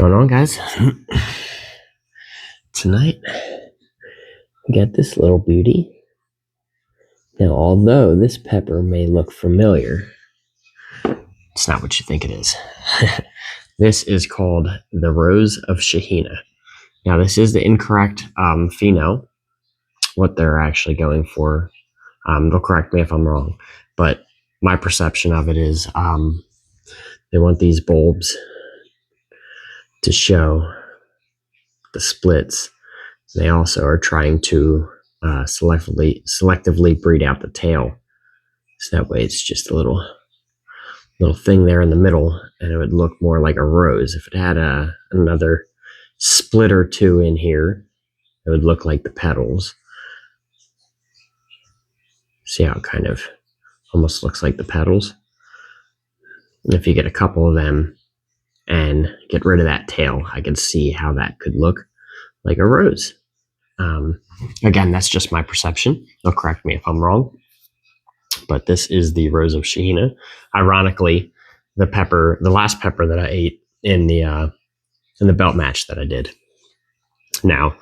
going on, guys? Tonight we got this little beauty. Now, although this pepper may look familiar, it's not what you think it is. This is called the Rose of Shahina. Now, this is the incorrect pheno, what they're actually going for. They'll correct me if I'm wrong, but my perception of it is they want these bulbs to show the splits. They also are trying to selectively breed out the tail, so that way it's just a little thing there in the middle, and it would look more like a rose. If it had another split or two in here, it would look like the petals. See how it kind of almost looks like the petals? And if you get a couple of them and get rid of that tail, I can see how that could look like a rose. Again, that's just my perception. They'll correct me if I'm wrong. But this is the Rose of Shahina. Ironically, the last pepper that I ate in the belt match that I did. Now,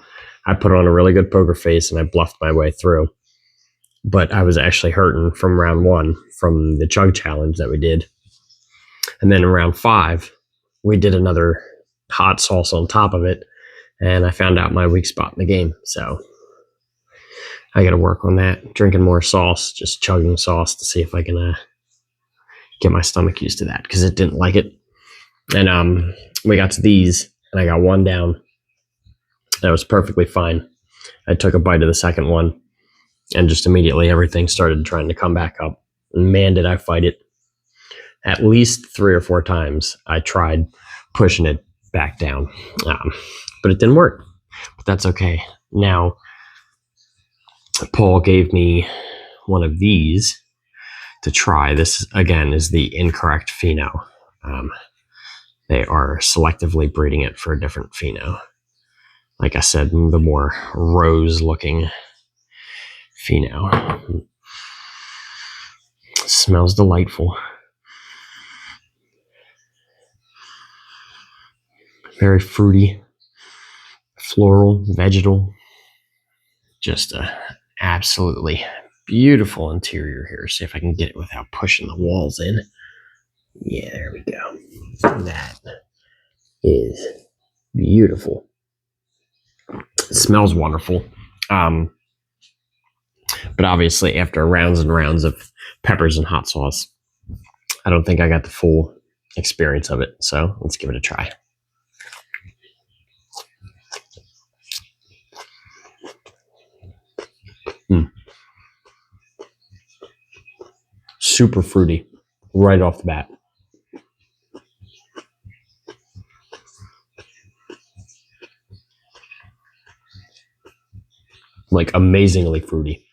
I put on a really good poker face and I bluffed my way through. But I was actually hurting from round 1 from the chug challenge that we did. And then in round 5, we did another hot sauce on top of it. And I found out my weak spot in the game. So I got to work on that. Drinking more sauce, just chugging sauce to see if I can get my stomach used to that, because it didn't like it. And we got to these, and I got one down. That was perfectly fine. I took a bite of the second one, and just immediately everything started trying to come back up. And man, did I fight it. At least 3 or 4 times I tried pushing it back down. But it didn't work. But that's okay. Now, Paul gave me one of these to try. This, again, is the incorrect pheno. They are selectively breeding it for a different pheno. Like I said, the more rose-looking pheno. Smells delightful. Very fruity, floral, vegetal. Just a absolutely beautiful interior here. See if I can get it without pushing the walls in. Yeah, there we go. That is beautiful. It smells wonderful. But obviously, after rounds and rounds of peppers and hot sauce, I don't think I got the full experience of it. So let's give it a try. Super fruity right off the bat. Like amazingly fruity.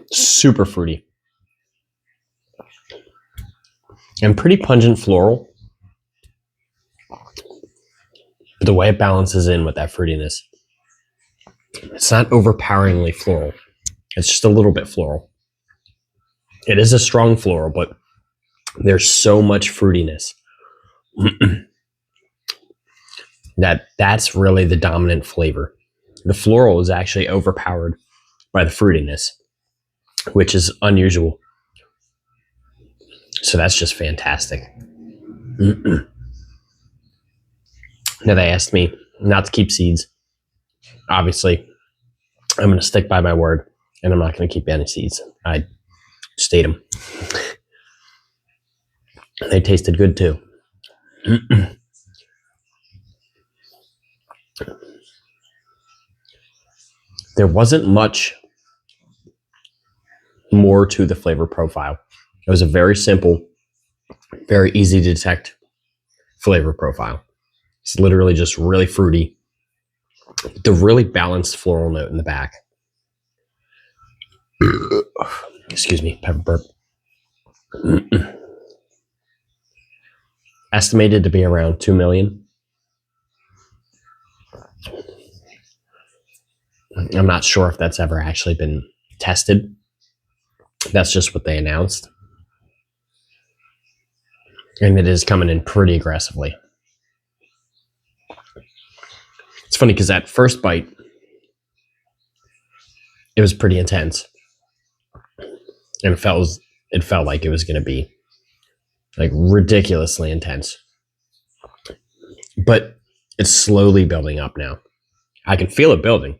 Super fruity. And pretty pungent floral. But the way it balances in with that fruitiness, it's not overpoweringly floral. It's just a little bit floral. It is a strong floral, but there's so much fruitiness that's really the dominant flavor. The floral is actually overpowered by the fruitiness, which is unusual. So that's just fantastic. Now, they asked me not to keep seeds. Obviously, I'm going to stick by my word, and I'm not going to keep any seeds. I just ate them. They tasted good too. There wasn't much more to the flavor profile. It was a very simple, very easy to detect flavor profile. It's literally just really fruity. The really balanced floral note in the back. Excuse me, pepper burp. Estimated to be around 2 million. I'm not sure if that's ever actually been tested. That's just what they announced. And it is coming in pretty aggressively. It's funny because that first bite, it was pretty intense. And it felt like it was going to be like ridiculously intense. But it's slowly building up now. I can feel it building.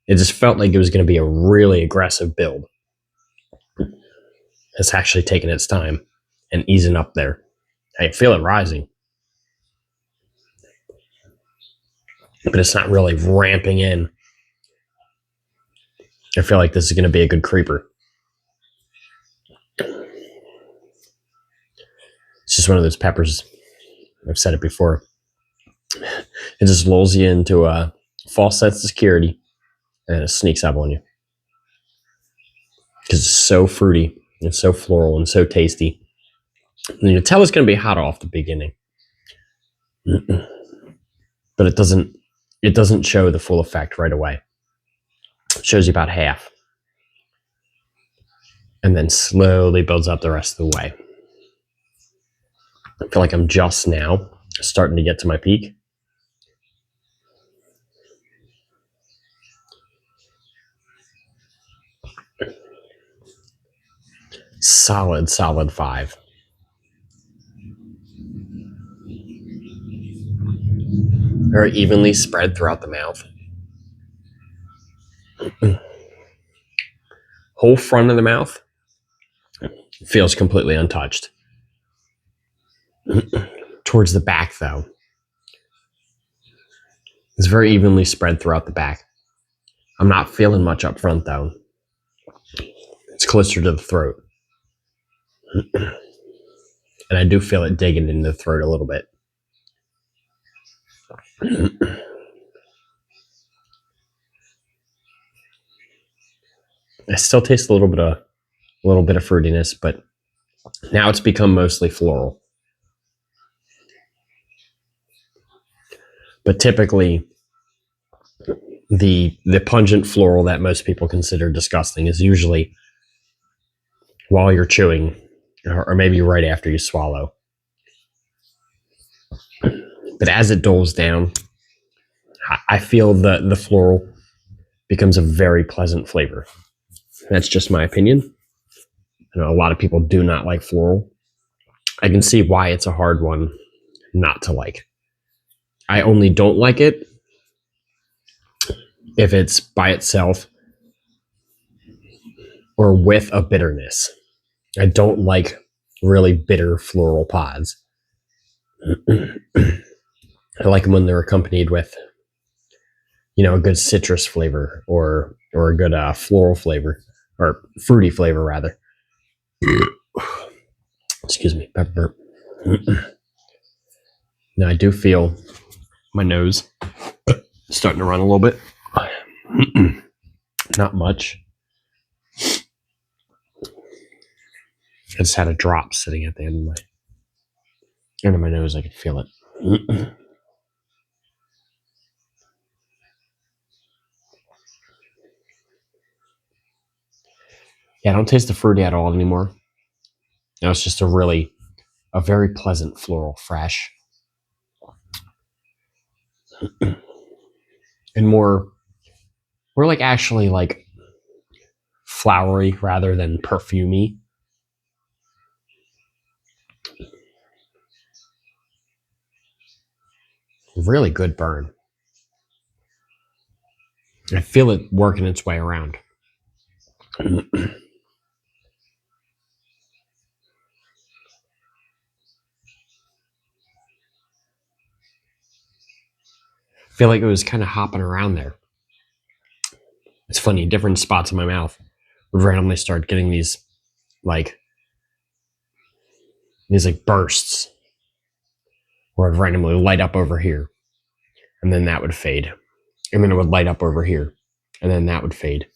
It just felt like it was going to be a really aggressive build. It's actually taking its time and easing up there. I feel it rising. But it's not really ramping in. I feel like this is going to be a good creeper. It's just one of those peppers. I've said it before. It just lulls you into a false sense of security and it sneaks up on you. Because it's so fruity and so floral and so tasty. And you can tell it's going to be hot off the beginning. But it doesn't show the full effect right away. It shows you about half. And then slowly builds up the rest of the way. I feel like I'm just now starting to get to my peak. Solid 5. Very evenly spread throughout the mouth. Whole front of the mouth feels completely untouched. Towards the back, though, it's very evenly spread throughout the back. I'm not feeling much up front, though. It's closer to the throat. And I do feel it digging into the throat a little bit. I still taste a little bit of fruitiness, but now it's become mostly floral. But typically, the pungent floral that most people consider disgusting is usually while you're chewing, or maybe right after you swallow. But as it doles down, I feel the floral becomes a very pleasant flavor. That's just my opinion. I know a lot of people do not like floral. I can see why it's a hard one not to like. I only don't like it if it's by itself or with a bitterness. I don't like really bitter floral pods. I like them when they're accompanied with, a good citrus flavor or a good floral flavor or fruity flavor rather. Excuse me, pepper burp. Now I do feel my nose starting to run a little bit. Not much. I just had a drop sitting at the end of my nose. I could feel it. Yeah, I don't taste the fruity at all anymore. Now it's just a very pleasant floral, fresh, and more like actually like flowery rather than perfumey. Really good burn. I feel it working its way around. I feel like it was kind of hopping around there. It's funny, different spots in my mouth would randomly start getting these like these like bursts where it would randomly light up over here, and then that would fade, and then it would light up over here, and then that would fade.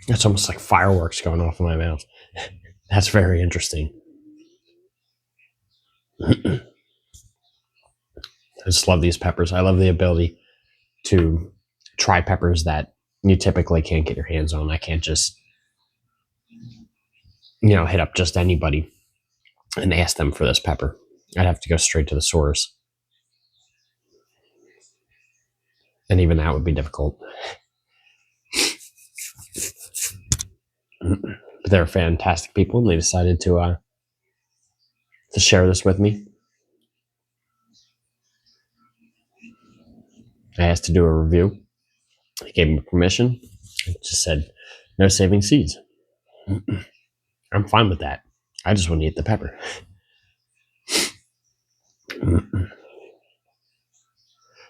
It's almost like fireworks going off in my mouth. That's very interesting. I just love these peppers. I love the ability to try peppers that you typically can't get your hands on. I can't just, hit up just anybody and ask them for this pepper. I'd have to go straight to the source. And even that would be difficult. But they're fantastic people, and they decided to share this with me. I asked to do a review. I gave them permission. It just said, no saving seeds. I'm fine with that. I just want to eat the pepper.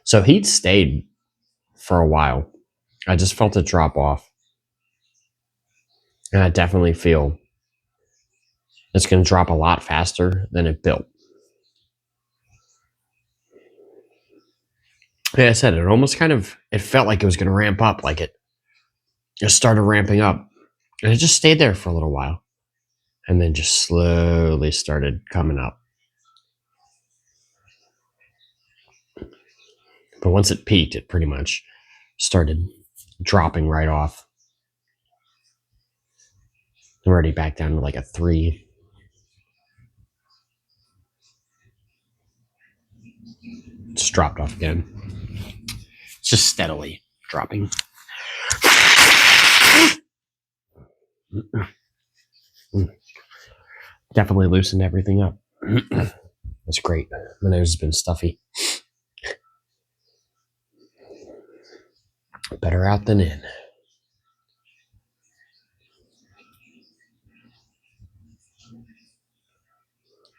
So heat stayed for a while. I just felt it drop off. And I definitely feel it's going to drop a lot faster than it built. Like I said, it almost it felt like it was going to ramp up, like it just started ramping up. And it just stayed there for a little while. And then just slowly started coming up. But once it peaked, it pretty much started dropping right off. I'm already back down to like a 3. It's dropped off again. It's just steadily dropping. Definitely loosened everything up. That's great. My nose has been stuffy. Better out than in.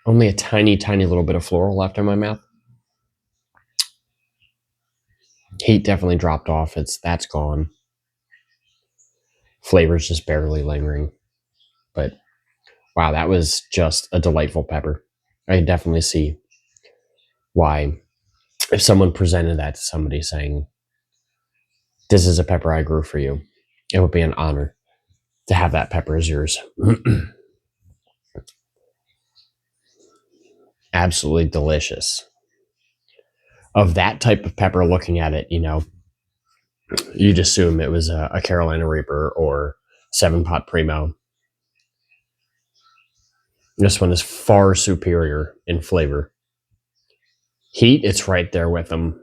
Only a tiny, tiny little bit of floral left in my mouth. Heat definitely dropped off. That's gone. Flavor's just barely lingering. But wow, that was just a delightful pepper. I can definitely see why, if someone presented that to somebody saying, this is a pepper I grew for you, it would be an honor to have that pepper as yours. Absolutely delicious. Of that type of pepper, looking at it, you'd assume it was a Carolina Reaper or 7-Pot Primo. This one is far superior in flavor. Heat, it's right there with them.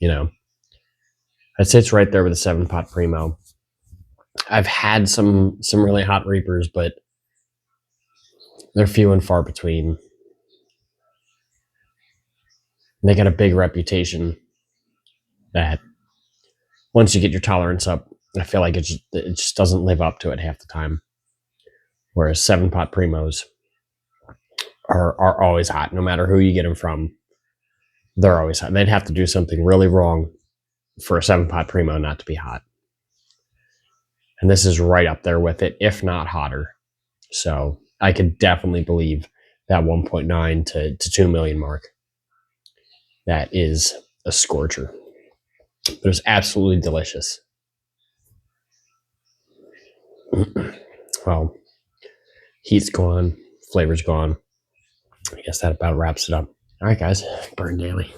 I'd say it's right there with the 7-Pot Primo. I've had some really hot Reapers, but they're few and far between. They got a big reputation that once you get your tolerance up, I feel like it just doesn't live up to it half the time. Whereas 7-Pot Primos are always hot, no matter who you get them from. They're always hot. They'd have to do something really wrong for a 7-Pot Primo not to be hot. And this is right up there with it, if not hotter. So I could definitely believe that 1.9 to 2 million mark. That is a scorcher. But it was absolutely delicious. Well, heat's gone, flavor's gone. I guess that about wraps it up. All right, guys, burn daily.